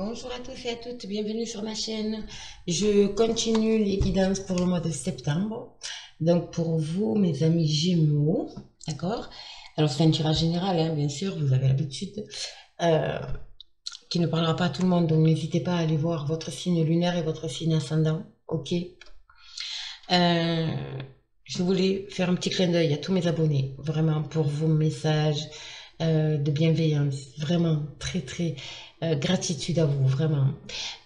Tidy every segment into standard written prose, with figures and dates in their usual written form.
Bonjour à tous et à toutes, bienvenue sur ma chaîne. Je continue les guidances pour le mois de septembre. Donc pour vous, mes amis Gémeaux, d'accord? Alors c'est un tirage général, hein, bien sûr, vous avez l'habitude, euh, qui ne parlera pas à tout le monde. Donc n'hésitez pas à aller voir votre signe lunaire et votre signe ascendant, ok? Euh, je voulais faire un petit clin d'œil à tous mes abonnés, vraiment pour vos messages de bienveillance, vraiment très gratitude à vous, vraiment.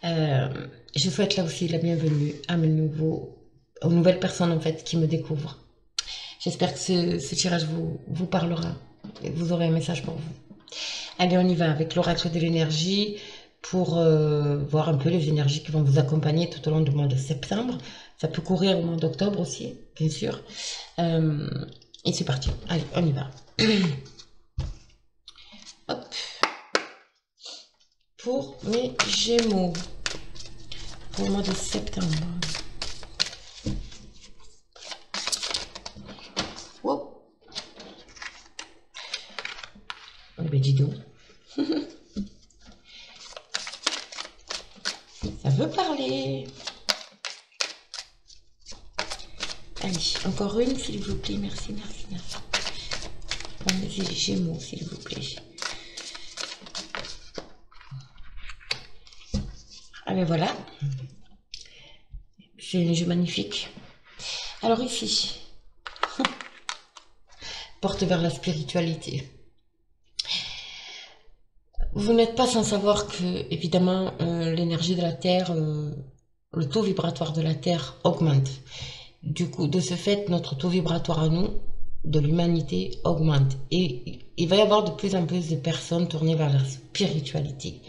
Euh, je souhaite là aussi la bienvenue à aux nouvelles personnes en fait qui me découvrent. J'espère que ce tirage vous parlera et vous aurez un message pour vous. Allez, on y va avec l'oracle de l'énergie pour voir un peu les énergies qui vont vous accompagner tout au long du mois de septembre. Ça peut courir au mois d'octobre aussi, bien sûr. Et c'est parti. Allez, on y va. Hop. Pour mes Gémeaux, pour le mois de septembre. Wow. Oh ben dis donc. Ça veut parler. Allez, encore une, s'il vous plaît. Merci. Pour mes Gémeaux, s'il vous plaît. Ah ben voilà. C'est un jeu magnifique. Alors ici, porte vers la spiritualité. Vous n'êtes pas sans savoir que, évidemment, l'énergie de la Terre, le taux vibratoire de la Terre augmente. Du coup, de ce fait, notre taux vibratoire à nous, de l'humanité, augmente. Et il va y avoir de plus en plus de personnes tournées vers la spiritualité.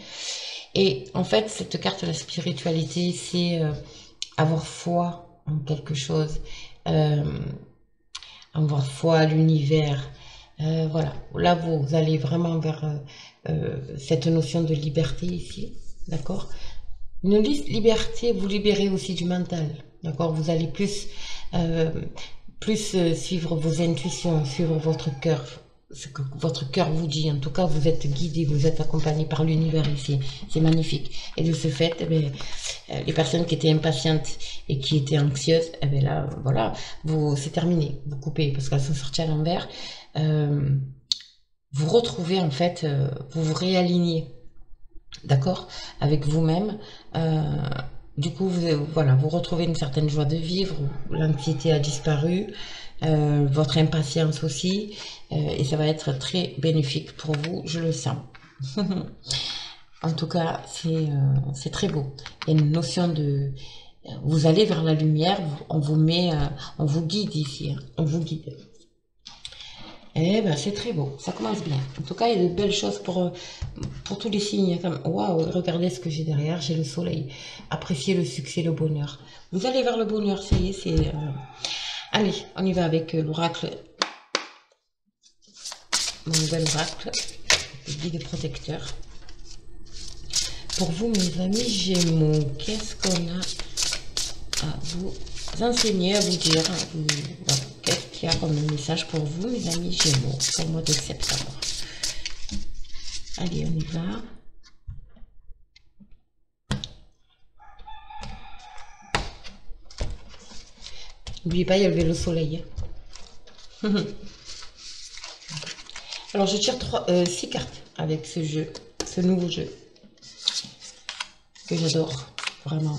Et en fait, cette carte de la spiritualité, c'est avoir foi en quelque chose, avoir foi à l'univers. Voilà, là vous allez vraiment vers cette notion de liberté ici, d'accord? Une liberté, vous libérez aussi du mental, d'accord? Vous allez plus suivre vos intuitions, suivre votre cœur, ce que votre cœur vous dit. En tout cas, vous êtes guidé, vous êtes accompagné par l'univers ici. C'est magnifique. Et de ce fait, eh bien, les personnes qui étaient impatientes et qui étaient anxieuses, eh bien là, voilà, c'est terminé. Vous coupez parce qu'elles sont sorties à l'envers. Vous retrouvez en fait, vous vous réalignez, d'accord, avec vous-même. Du coup, voilà, vous retrouvez une certaine joie de vivre, l'anxiété a disparu, votre impatience aussi, et ça va être très bénéfique pour vous, je le sens. En tout cas, c'est très beau. Il y a une notion de... Vous allez vers la lumière, on vous met, on vous guide ici, hein, on vous guide. Eh ben, c'est très beau, ça commence bien. En tout cas, il y a de belles choses pour tous les signes. Waouh, regardez ce que j'ai derrière, j'ai le soleil. Appréciez le succès, le bonheur. Vous allez vers le bonheur, ça y est, c'est... Allez, on y va avec l'oracle. Mon nouvel oracle, le guide protecteur. Pour vous, mes amis Gémeaux, qu'est-ce qu'on a à vous enseigner, à vous dire, voilà, qu'est-ce qu'il y a comme message pour vous, mes amis Gémeaux, pour le mois de septembre. Allez, on y va. N'oubliez pas, il y avait le soleil. Alors, je tire 6 cartes avec ce jeu, ce nouveau jeu, que j'adore, vraiment.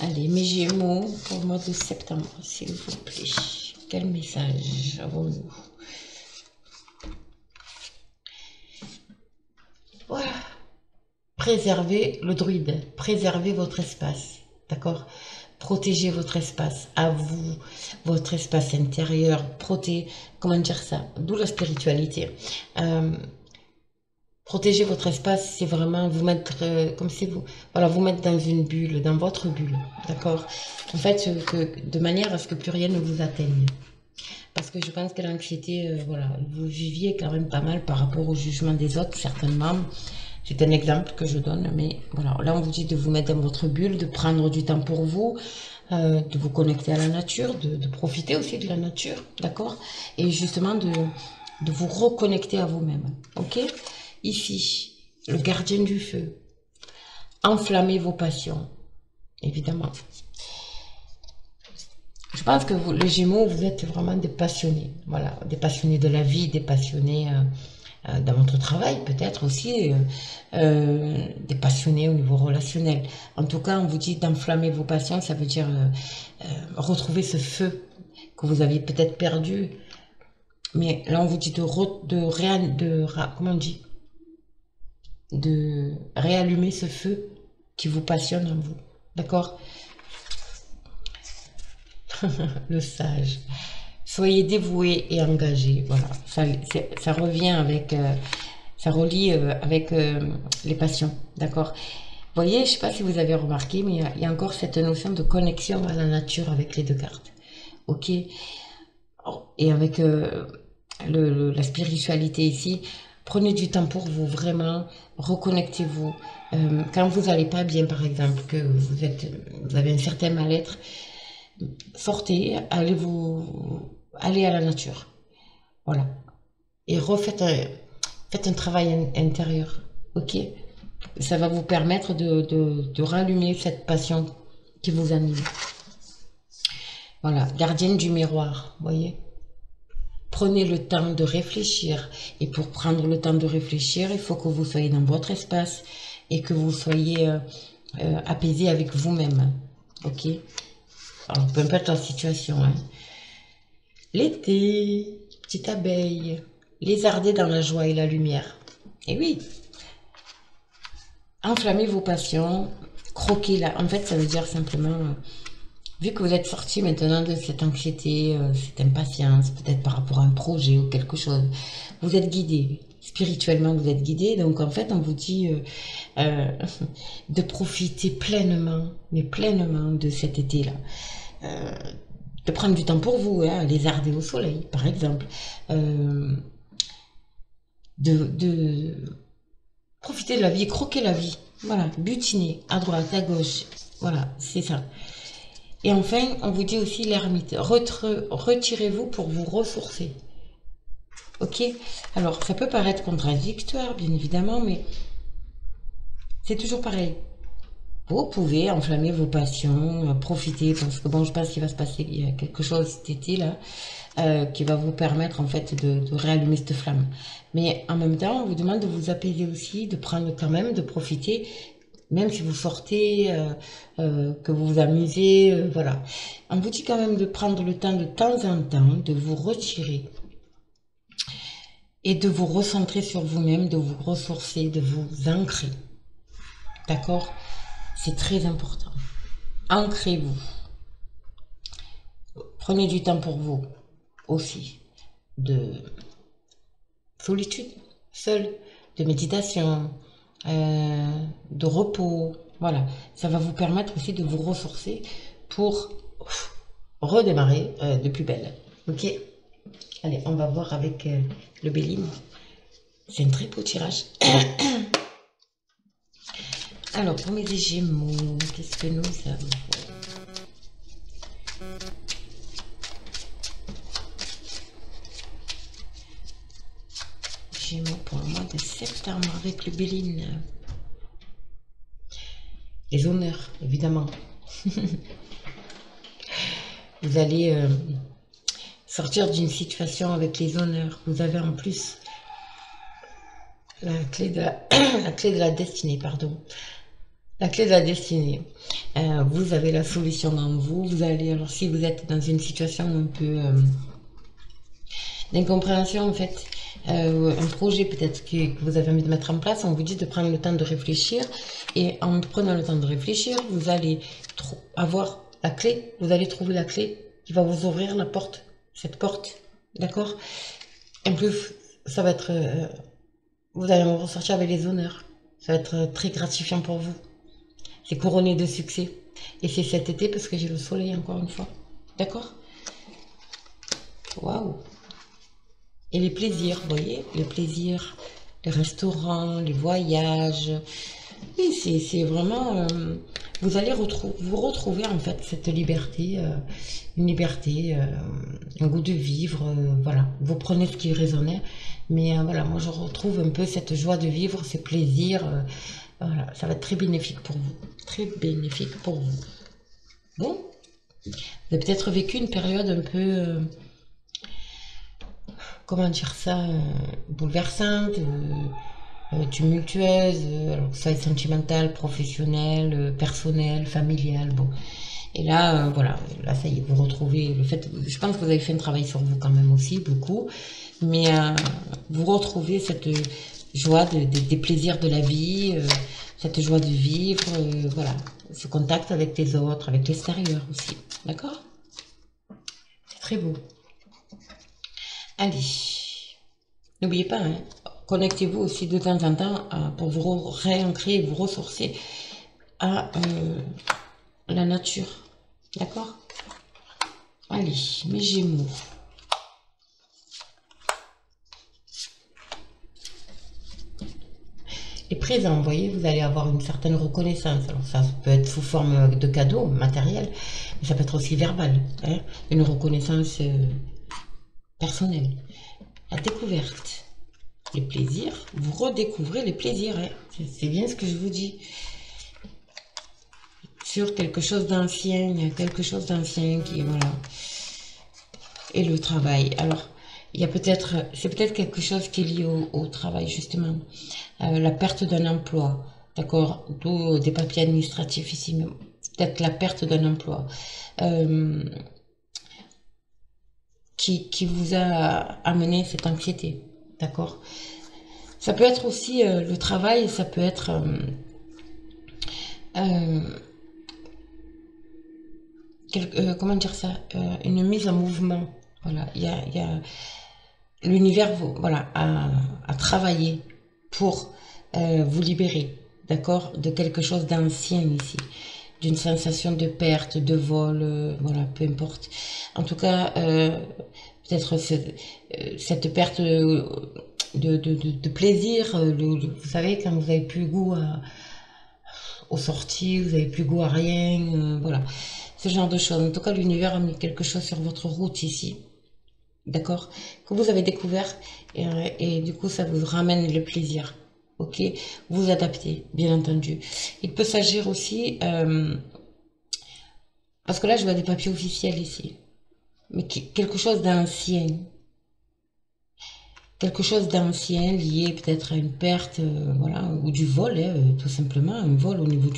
Allez, mes Gémeaux, pour le mois de septembre, s'il vous plaît. Quel message avons-nous? Voilà. Préservez le druide, préservez votre espace, d'accord? Protégez votre espace, à vous, votre espace intérieur, comment dire ça? D'où la spiritualité. Protéger votre espace, c'est vraiment vous mettre, comme si voilà, vous mettre dans une bulle, dans votre bulle, d'accord? En fait, de manière à ce que plus rien ne vous atteigne. Parce que je pense que l'anxiété, voilà, vous viviez quand même pas mal par rapport au jugement des autres, certainement. C'est un exemple que je donne, mais voilà, là on vous dit de vous mettre dans votre bulle, de prendre du temps pour vous, de vous connecter à la nature, de profiter aussi de la nature, d'accord? Et justement de vous reconnecter à vous-même, ok? Ici, le gardien du feu, enflammer vos passions, évidemment. Je pense que vous, les Gémeaux, vous êtes vraiment des passionnés. Voilà, des passionnés de la vie, des passionnés dans votre travail, peut-être aussi, des passionnés au niveau relationnel. En tout cas, on vous dit d'enflammer vos passions, ça veut dire retrouver ce feu que vous aviez peut-être perdu. Mais là, on vous dit comment on dit? De réallumer ce feu qui vous passionne en vous. D'accord? Le sage. Soyez dévoué et engagé. Voilà, ça revient avec, ça relie avec les passions. D'accord? Vous voyez, je ne sais pas si vous avez remarqué, mais il y a encore cette notion de connexion à la nature avec les deux cartes. Ok? Et avec la spiritualité ici, prenez du temps pour vous, vraiment, reconnectez-vous. Quand vous n'allez pas bien, par exemple, que vous avez un certain mal-être, sortez, allez à la nature. Voilà. Et faites un travail intérieur. Ok? Ça va vous permettre de rallumer cette passion qui vous anime. Voilà. Gardienne du miroir, voyez? Prenez le temps de réfléchir. Et pour prendre le temps de réfléchir, il faut que vous soyez dans votre espace et que vous soyez apaisé avec vous-même. Ok? Alors, peu importe la situation. Hein. L'été, petite abeille, lézardez dans la joie et la lumière. Et oui, enflammez vos passions, croquez-la. En fait, ça veut dire simplement, vu que vous êtes sorti maintenant de cette anxiété, cette impatience, peut-être par rapport à un projet ou quelque chose, vous êtes guidé. Spirituellement, vous êtes guidé. Donc, en fait, on vous dit de profiter pleinement, mais pleinement de cet été-là. De prendre du temps pour vous, hein, lézarder au soleil, par exemple. De profiter de la vie, croquer la vie. Voilà, butiner à droite, à gauche. Voilà, c'est ça. Et enfin, on vous dit aussi l'ermite. Retirez-vous pour vous ressourcer. Ok? Alors, ça peut paraître contradictoire, bien évidemment, mais c'est toujours pareil. Vous pouvez enflammer vos passions, profiter, parce que bon, je pense qu'il va se passer il y a quelque chose cet été-là, qui va vous permettre en fait de réallumer cette flamme. Mais en même temps, on vous demande de vous apaiser aussi, de prendre quand même, de profiter, même si vous sortez, que vous vous amusez, voilà. On vous dit quand même de prendre le temps de temps en temps, de vous retirer et de vous recentrer sur vous-même, de vous ressourcer, de vous ancrer. D'accord? C'est très important. Ancrez-vous. Prenez du temps pour vous aussi. De solitude, seul, de méditation, de repos. Voilà. Ça va vous permettre aussi de vous ressourcer pour redémarrer de plus belle. Ok? Allez, on va voir avec le Béline. C'est un très beau tirage. Alors, pour mes Gémeaux, qu'est-ce que nous avons? Gémeaux pour le mois de septembre avec le Béline. Les honneurs, évidemment. Vous allez sortir d'une situation avec les honneurs. Vous avez en plus la clé de la clé de la destinée, pardon. La clé de la destinée. Vous avez la solution dans vous. Vous allez, alors si vous êtes dans une situation un peu d'incompréhension, en fait, un projet peut-être que vous avez envie de mettre en place, on vous dit de prendre le temps de réfléchir. Et en prenant le temps de réfléchir, vous allez avoir la clé. Vous allez trouver la clé qui va vous ouvrir la porte. Cette porte. D'accord? En plus, ça va être... vous allez en ressortir avec les honneurs. Ça va être très gratifiant pour vous. C'est couronné de succès. Et c'est cet été parce que j'ai le soleil encore une fois. D'accord? Waouh! Et les plaisirs, vous voyez? Les plaisirs, les restaurants, les voyages. Oui, c'est vraiment... vous allez vous retrouver en fait cette liberté, une liberté, un goût de vivre, voilà. Vous prenez ce qui résonnait, mais voilà, moi je retrouve un peu cette joie de vivre, ces plaisirs, Voilà, ça va être très bénéfique pour vous. Très bénéfique pour vous. Bon, vous avez peut-être vécu une période un peu, comment dire ça, bouleversante, tumultueuse, alors que ça soit sentimentale, professionnelle, personnelle, familiale, bon. Et là, voilà, là ça y est, vous retrouvez le fait, je pense que vous avez fait un travail sur vous quand même aussi, beaucoup, mais vous retrouvez cette joie des plaisirs de la vie, cette joie de vivre, voilà, ce contact avec les autres, avec l'extérieur aussi, d'accord? C'est très beau. Allez, n'oubliez pas, hein, connectez-vous aussi de temps en temps pour vous réancrer, vous ressourcer à la nature, d'accord? Allez, mes Gémeaux. Les présents, vous voyez, vous allez avoir une certaine reconnaissance. Alors ça peut être sous forme de cadeau matériel, mais ça peut être aussi verbal, hein, une reconnaissance personnelle. La découverte, les plaisirs, vous redécouvrez les plaisirs, hein. C'est bien ce que je vous dis. Sur quelque chose d'ancien, il y a quelque chose d'ancien qui, voilà. Et le travail. Alors, il y a peut-être, c'est peut-être quelque chose qui est lié au travail, justement. La perte d'un emploi, d'accord, d'où des papiers administratifs ici, mais peut-être la perte d'un emploi qui vous a amené cette anxiété, d'accord. Ça peut être aussi le travail, ça peut être comment dire ça, une mise en mouvement. Voilà, il y a l'univers, voilà, à travailler pour vous libérer, d'accord, de quelque chose d'ancien ici, d'une sensation de perte, de vol, voilà, peu importe. En tout cas, peut-être cette perte de plaisir, vous savez, quand vous n'avez plus goût aux sorties, vous n'avez plus goût à rien, voilà, ce genre de choses. En tout cas, l'univers a mis quelque chose sur votre route ici. D'accord, que vous avez découvert et du coup ça vous ramène le plaisir, ok, vous adaptez bien entendu. Il peut s'agir aussi parce que là je vois des papiers officiels ici, mais quelque chose d'ancien lié peut-être à une perte, voilà, ou du vol, hein, tout simplement un vol au niveau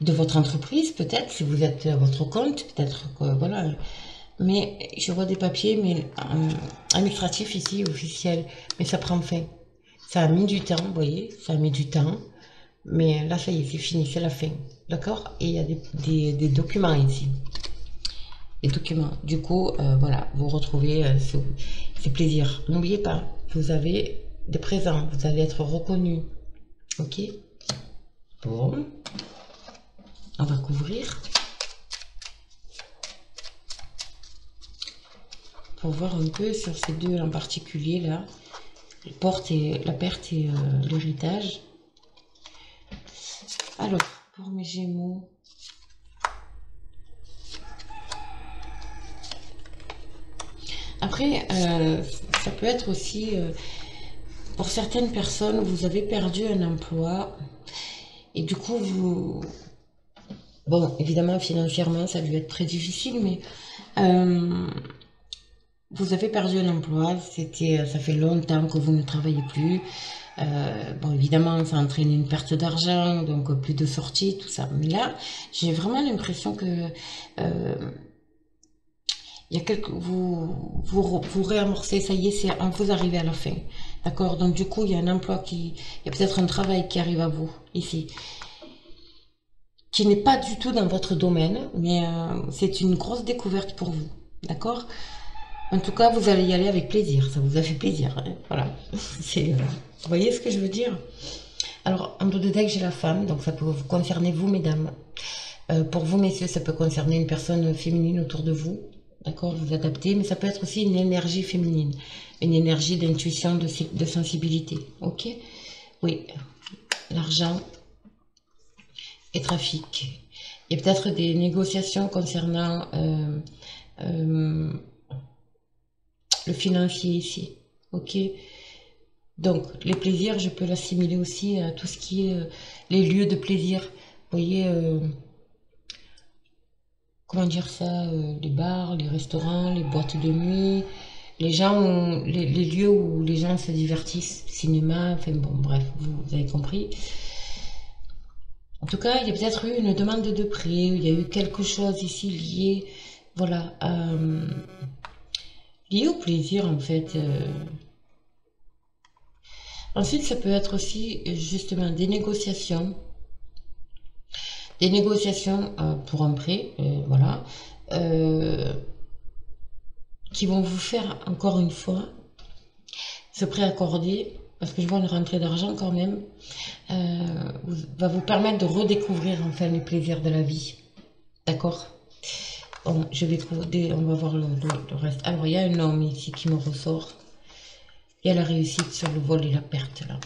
de votre entreprise, peut-être si vous êtes à votre compte, peut-être que voilà. Mais je vois des papiers, mais administratifs ici, officiels, mais ça prend fin. Ça a mis du temps, vous voyez, ça a mis du temps, mais là, ça y est, c'est fini, c'est la fin. D'accord. Et il y a des documents ici. Des documents. Du coup, voilà, vous retrouvez ces plaisirs. N'oubliez pas, vous avez des présents, vous allez être reconnu. Ok. Bon. On va couvrir. Pour voir un peu sur ces deux en particulier là, la perte et l'héritage. Alors, pour mes Gémeaux, après, ça peut être aussi, pour certaines personnes, vous avez perdu un emploi et du coup, bon, évidemment, financièrement, ça a dû être très difficile, mais vous avez perdu un emploi, ça fait longtemps que vous ne travaillez plus. Bon, évidemment, ça a entraîné une perte d'argent, donc plus de sorties, tout ça. Mais là, j'ai vraiment l'impression que il y a vous réamorcez, ça y est, vous arrivez à la fin. D'accord? Donc du coup, il y a un emploi il y a peut-être un travail qui arrive à vous, ici, qui n'est pas du tout dans votre domaine, mais c'est une grosse découverte pour vous. D'accord? En tout cas, vous allez y aller avec plaisir. Ça vous a fait plaisir, hein. Voilà. Vous voyez ce que je veux dire? Alors, en dos de deck, j'ai la femme, donc ça peut vous concerner vous, mesdames. Pour vous, messieurs, ça peut concerner une personne féminine autour de vous. D'accord? Vous adaptez, mais ça peut être aussi une énergie féminine, une énergie d'intuition, de sensibilité. Ok? Oui. L'argent et trafic. Il y a peut-être des négociations concernant le financier ici. Ok? Donc, les plaisirs, je peux l'assimiler aussi à tout ce qui est les lieux de plaisir. Vous voyez, comment dire ça, les bars, les restaurants, les boîtes de nuit, les gens, les lieux où les gens se divertissent, cinéma, enfin bon, bref, vous avez compris. En tout cas, il y a peut-être eu une demande de prêt, il y a eu quelque chose ici lié, voilà, lié au plaisir en fait. Ensuite, ça peut être aussi justement des négociations pour un prêt, voilà, euh, qui vont vous faire encore une fois ce prêt accordé, parce que je vois une rentrée d'argent quand même, va vous permettre de redécouvrir enfin les plaisirs de la vie. D'accord? Bon, on va voir le reste. Alors, il y a un homme ici qui me ressort. Il y a la réussite sur le vol et la perte là.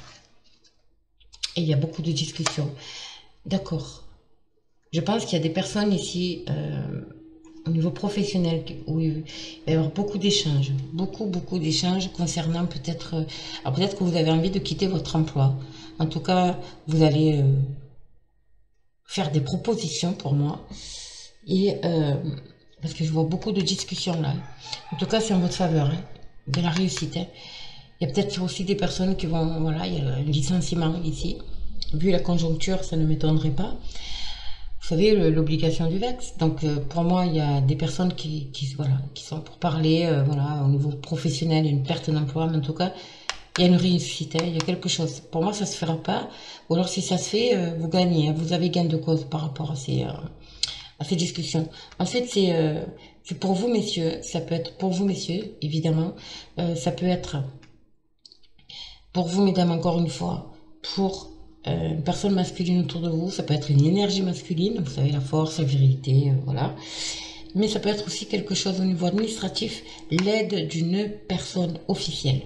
Et il y a beaucoup de discussions. D'accord. Je pense qu'il y a des personnes ici, au niveau professionnel, où il va y avoir beaucoup d'échanges. Beaucoup d'échanges concernant peut-être... alors peut-être que vous avez envie de quitter votre emploi. En tout cas, vous allez faire des propositions pour moi. Et parce que je vois beaucoup de discussions là. En tout cas, c'est en votre faveur, hein, de la réussite. Hein. Il y a peut-être aussi des personnes qui vont... Voilà, il y a un licenciement ici. Vu la conjoncture, ça ne m'étonnerait pas. Vous savez, l'obligation du VEX. Donc, pour moi, il y a des personnes voilà, qui sont pour parler, voilà, au niveau professionnel, une perte d'emploi, mais en tout cas, il y a une réussite, hein, il y a quelque chose. Pour moi, ça se fera pas. Ou alors, si ça se fait, vous gagnez, hein, vous avez gain de cause par rapport à ces discussions. En fait, c'est pour vous, messieurs. Ça peut être pour vous, messieurs, évidemment. Ça peut être pour vous, mesdames, encore une fois, pour une personne masculine autour de vous, ça peut être une énergie masculine, vous savez, la force, la virilité, voilà. Mais ça peut être aussi quelque chose au niveau administratif, l'aide d'une personne officielle.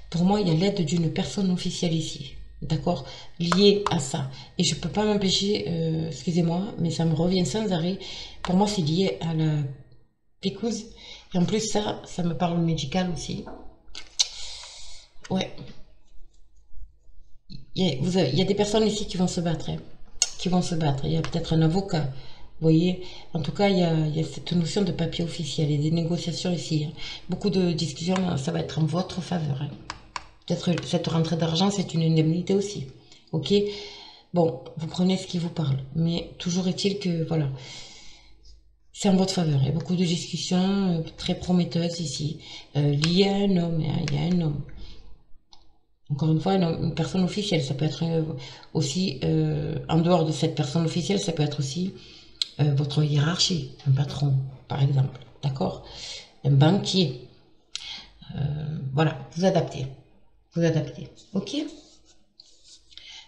Pour moi, il y a l'aide d'une personne officielle ici, d'accord, liée à ça. Et je peux pas m'empêcher, excusez-moi, mais ça me revient sans arrêt. Pour moi, c'est lié à la picouse. Et en plus, ça me parle médical aussi. Ouais. Il y a des personnes ici qui vont se battre, hein, qui vont se battre. Il y a peut-être un avocat, vous voyez. En tout cas, il y a cette notion de papier officiel et des négociations ici. Hein. Beaucoup de discussions, ça va être en votre faveur. Hein. Peut-être cette rentrée d'argent, c'est une indemnité aussi. Ok. Bon, vous prenez ce qui vous parle. Mais toujours est-il que, voilà, c'est en votre faveur. Il y a beaucoup de discussions très prometteuses ici. Liées à un homme, hein, il y a un homme. Encore une fois, une personne officielle, ça peut être aussi, en dehors de cette personne officielle, ça peut être aussi votre hiérarchie, un patron, par exemple, d'accord? Un banquier. Voilà, vous adaptez, ok?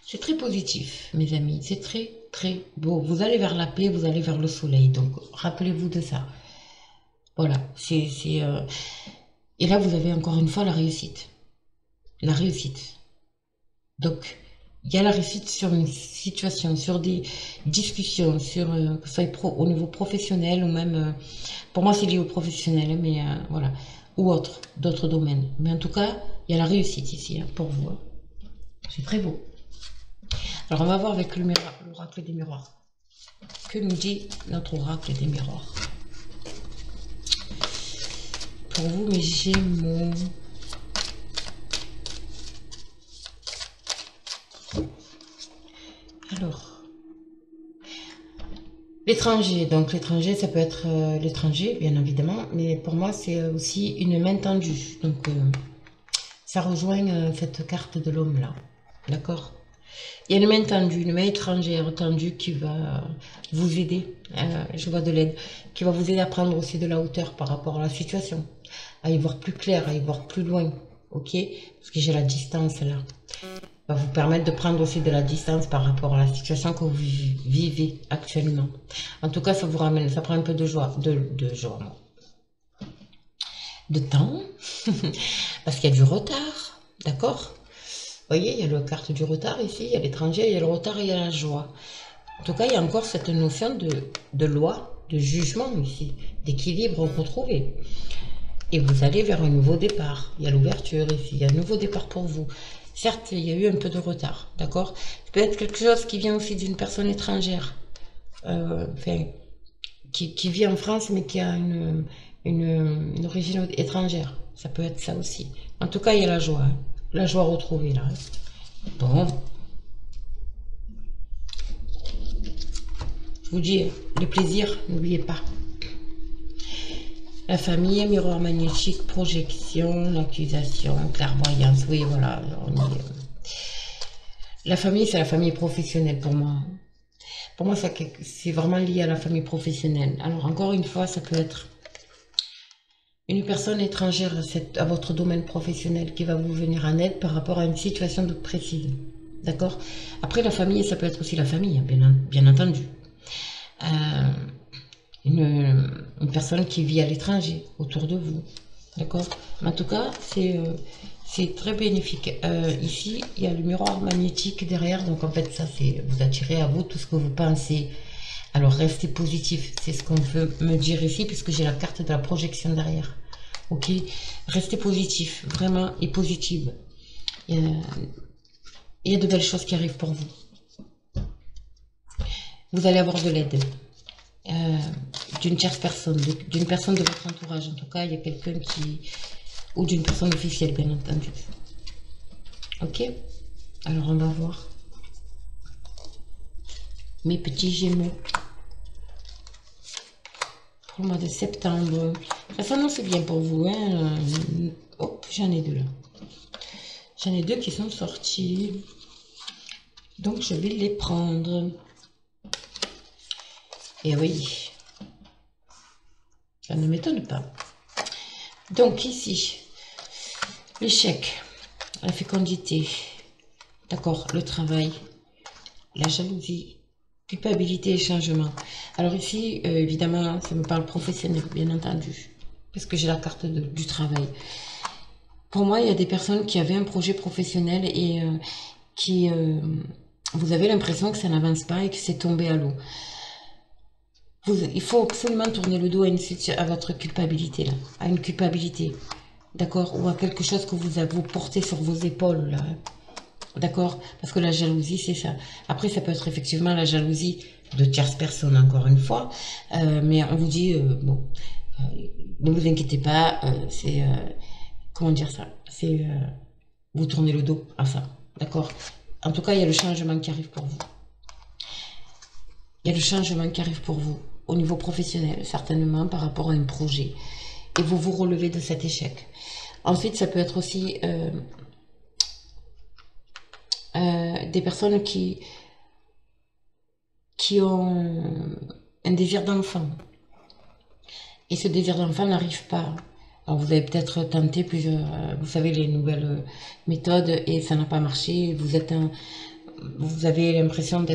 C'est très positif, mes amis, c'est très beau. Vous allez vers la paix, vous allez vers le soleil, donc rappelez-vous de ça. Voilà, et là, vous avez encore une fois la réussite. La réussite. Donc, il y a la réussite sur une situation, sur des discussions, sur que ce soit au niveau professionnel ou même, pour moi c'est lié au professionnel, mais voilà, ou autre, d'autres domaines. Mais en tout cas, il y a la réussite ici hein, pour vous. Hein. C'est très beau. Alors, on va voir avec l'oracle des miroirs. Que nous dit notre oracle des miroirs? Pour vous, mes Gémeaux. Alors, l'étranger, donc l'étranger, ça peut être l'étranger, bien évidemment, mais pour moi, c'est aussi une main tendue. Donc, ça rejoint cette carte de l'homme là, d'accord? Il y a une main tendue, une main étrangère tendue qui va vous aider, je vois de l'aide, qui va vous aider à prendre aussi de la hauteur par rapport à la situation, à y voir plus clair, à y voir plus loin, ok? Parce que j'ai la distance là. Va vous permettre de prendre aussi de la distance par rapport à la situation que vous vivez actuellement. En tout cas, ça vous ramène, ça prend un peu de joie, de temps, parce qu'il y a du retard, d'accord? Vous voyez, il y a la carte du retard ici, il y a l'étranger, il y a le retard et il y a la joie. En tout cas, il y a encore cette notion de loi, de jugement ici, d'équilibre retrouvé. Et vous allez vers un nouveau départ. Il y a l'ouverture ici, il y a un nouveau départ pour vous. Certes, il y a eu un peu de retard, d'accord? Ça peut être quelque chose qui vient aussi d'une personne étrangère, enfin, qui vit en France, mais qui a une origine étrangère. Ça peut être ça aussi. En tout cas, il y a la joie, hein. La joie retrouvée, là, hein. Bon, je vous dis, le plaisir, n'oubliez pas. La famille, miroir magnétique, projection, l'accusation, clairvoyance. Oui, voilà. La famille, c'est la famille professionnelle pour moi. Pour moi, c'est vraiment lié à la famille professionnelle. Alors, encore une fois, ça peut être une personne étrangère à votre domaine professionnel qui va vous venir en aide par rapport à une situation de précise. D'accord? Après, la famille, ça peut être aussi la famille, bien entendu. Une personne qui vit à l'étranger, autour de vous. D'accord? En tout cas, c'est très bénéfique. Ici, il y a le miroir magnétique derrière. Donc, en fait, ça, c'est vous attirez à vous tout ce que vous pensez. Alors, restez positif. C'est ce qu'on veut me dire ici, puisque j'ai la carte de la projection derrière. Ok? Restez positif, vraiment, et positive. Il y a de belles choses qui arrivent pour vous. Vous allez avoir de l'aide. D'une tierce personne, d'une personne de votre entourage. En tout cas, il y a quelqu'un qui... ou d'une personne officielle, bien entendu. Ok? Alors, on va voir. Mes petits Gémeaux. Pour le mois de septembre. Ça s'annonce bien pour vous, hein? Hop, j'en ai deux là. J'en ai deux qui sont sortis. Donc, je vais les prendre. Et oui. Ça ne m'étonne pas. Donc, ici, l'échec, la fécondité, d'accord, le travail, la jalousie, culpabilité et changement. Alors ici, évidemment, ça me parle professionnel, bien entendu, parce que j'ai la carte du travail. Pour moi, il y a des personnes qui avaient un projet professionnel et vous avez l'impression que ça n'avance pas et que c'est tombé à l'eau. Il faut absolument tourner le dos à votre culpabilité, là, à une culpabilité, d'accord, ou à quelque chose que vous portez sur vos épaules, là, hein. D'accord? Parce que la jalousie, c'est ça. Après, ça peut être effectivement la jalousie de tierces personnes, encore une fois. Mais on vous dit, bon, ne vous inquiétez pas, comment dire ça? Vous tournez le dos à ça. D'accord? En tout cas, il y a le changement qui arrive pour vous. Il y a le changement qui arrive pour vous, au niveau professionnel, certainement, par rapport à un projet. Et vous vous relevez de cet échec. Ensuite, ça peut être aussi... des personnes qui ont un désir d'enfant. Et ce désir d'enfant n'arrive pas. Alors vous avez peut-être tenté plusieurs, vous savez, les nouvelles méthodes et ça n'a pas marché. Vous avez l'impression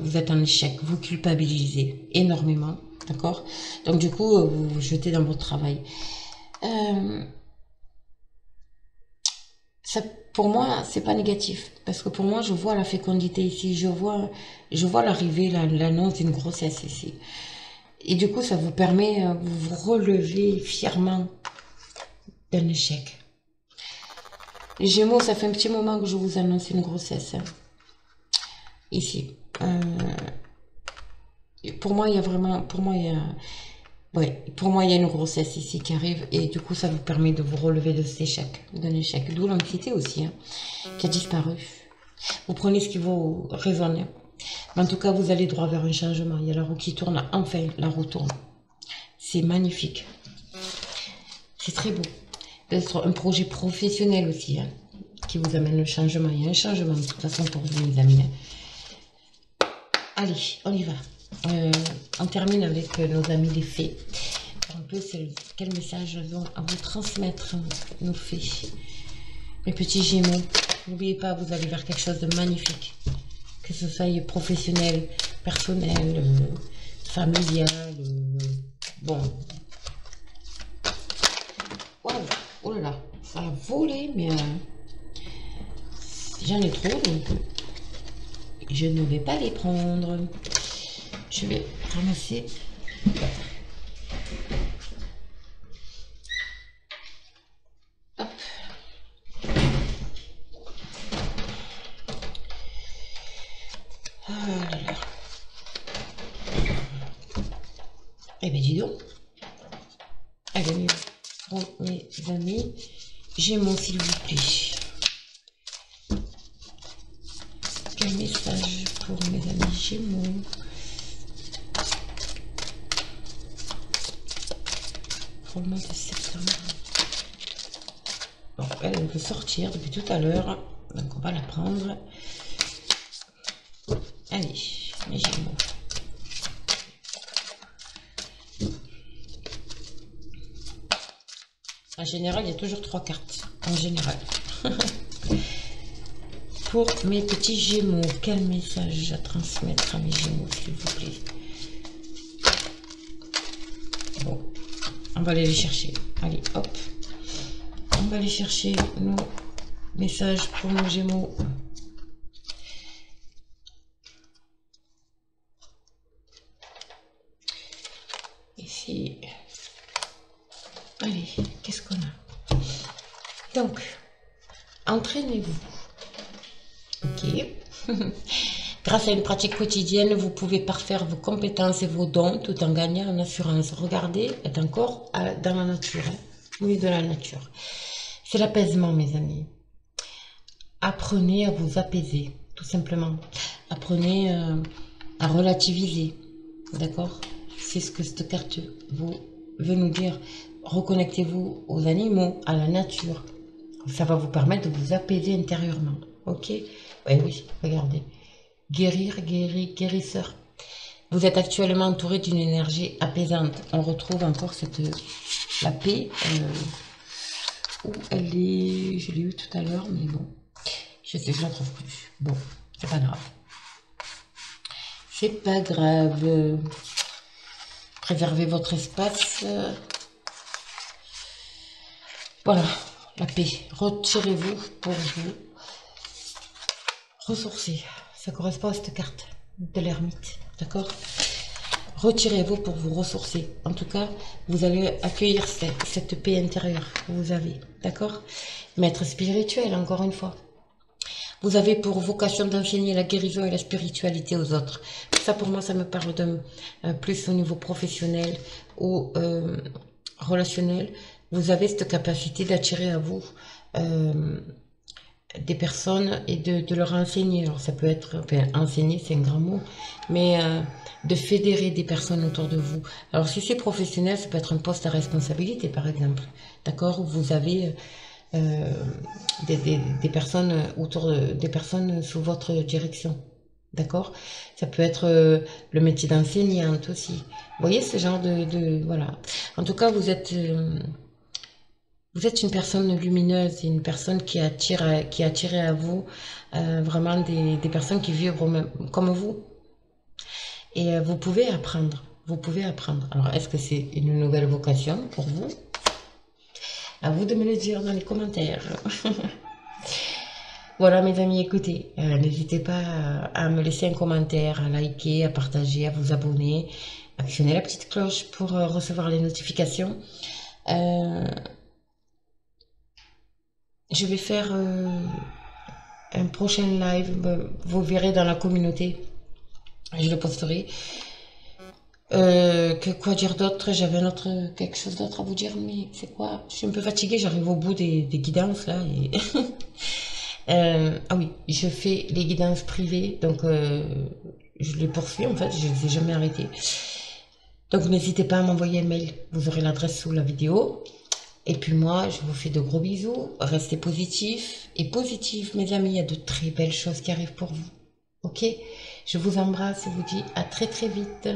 vous êtes en échec. Vous culpabilisez énormément, d'accord? Donc du coup, vous vous jetez dans votre travail. Ça, pour moi, c'est pas négatif. Parce que pour moi, je vois la fécondité ici. Je vois l'arrivée, l'annonce d'une grossesse ici. Et du coup, ça vous permet de vous relever fièrement d'un échec. Les Gémeaux, ça fait un petit moment que je vous annonce une grossesse, hein. Ici. Pour moi, il y a vraiment... Ouais, pour moi, il y a une grossesse ici qui arrive et du coup, ça vous permet de vous relever de cet échec, d'un échec. D'où l'anxiété aussi, hein, qui a disparu. Vous prenez ce qui vous résonne. Mais en tout cas, vous allez droit vers un changement. Il y a la roue qui tourne. Enfin, la roue tourne. C'est magnifique. C'est très beau. Peut-être un projet professionnel aussi, hein, qui vous amène le changement. Il y a un changement de toute façon pour vous, mes amis. Allez, on y va. On termine avec nos amis les fées. Un peu, quel message elles ont à vous transmettre, nos fées. Mes petits Gémeaux, n'oubliez pas, vous allez vers quelque chose de magnifique. Que ce soit professionnel, personnel, familial. Bon. Wow. Oh là là, ça a volé, mais j'en ai trop, donc je ne vais pas les prendre. Je vais ramasser. Eh bien, dis donc. Allez, mieux. Pour mes amis Gémeaux, s'il vous plaît. Quel message pour mes amis Gémeaux? Pour le mois de septembre. Bon, elle veut sortir depuis tout à l'heure. Donc, on va la prendre. Allez, mes Gémeaux. En général, il y a toujours 3 cartes. En général. Pour mes petits Gémeaux, quel message à transmettre à mes Gémeaux, s'il vous plaît? Bon, on va aller les chercher. Allez, hop. On va aller chercher nos messages pour nos Gémeaux. Ici. Allez, qu'est-ce qu'on a? Donc, entraînez-vous. Ok. Grâce à une pratique quotidienne, vous pouvez parfaire vos compétences et vos dons tout en gagnant en assurance. Regardez, est encore dans la nature. Hein? Oui, de la nature. C'est l'apaisement, mes amis. Apprenez à vous apaiser, tout simplement. Apprenez à relativiser. D'accord? C'est ce que cette carte veut nous dire. Reconnectez-vous aux animaux, à la nature. Ça va vous permettre de vous apaiser intérieurement. Ok? Oui, regardez. Guérir, guérisseur. Vous êtes actuellement entouré d'une énergie apaisante. On retrouve encore la paix. Où elle est? Je l'ai eu tout à l'heure, mais bon. Je la trouve plus. Bon, c'est pas grave. C'est pas grave. Préservez votre espace. Voilà, la paix. Retirez-vous pour vous ressourcer. Ça correspond à cette carte de l'ermite. D'accord? Retirez-vous pour vous ressourcer. En tout cas, vous allez accueillir cette paix intérieure que vous avez. D'accord? Maître spirituel, encore une fois. Vous avez pour vocation d'enseigner la guérison et la spiritualité aux autres. Ça, pour moi, ça me parle plus au niveau professionnel ou relationnel. Vous avez cette capacité d'attirer à vous des personnes et de leur enseigner. Alors, ça peut être, enfin, enseigner, c'est un grand mot, mais de fédérer des personnes autour de vous. Alors, si c'est professionnel, ça peut être un poste à responsabilité, par exemple. D'accord? Vous avez des personnes des personnes sous votre direction. D'accord? Ça peut être le métier d'enseignante aussi. Vous voyez ce genre voilà. En tout cas, vous êtes une personne lumineuse, une personne qui attire à vous vraiment des personnes qui vivent comme vous. Et vous pouvez apprendre. Vous pouvez apprendre. Alors, est-ce que c'est une nouvelle vocation pour vous? À vous de me le dire dans les commentaires. Voilà, mes amis, écoutez, n'hésitez pas à me laisser un commentaire, à liker, à partager, à vous abonner, actionner la petite cloche pour recevoir les notifications. Je vais faire un prochain live, vous verrez dans la communauté, je le posterai. Quoi dire d'autre? J'avais quelque chose d'autre à vous dire, mais c'est quoi? Je suis un peu fatiguée, j'arrive au bout des guidances là. Et ah oui, je fais les guidances privées, donc je les poursuis en fait, je ne les ai jamais arrêtées. Donc n'hésitez pas à m'envoyer un mail, vous aurez l'adresse sous la vidéo. Et puis moi, je vous fais de gros bisous, restez positifs et positifs mes amis, il y a de très belles choses qui arrivent pour vous. Ok? Je vous embrasse et vous dis à très très vite.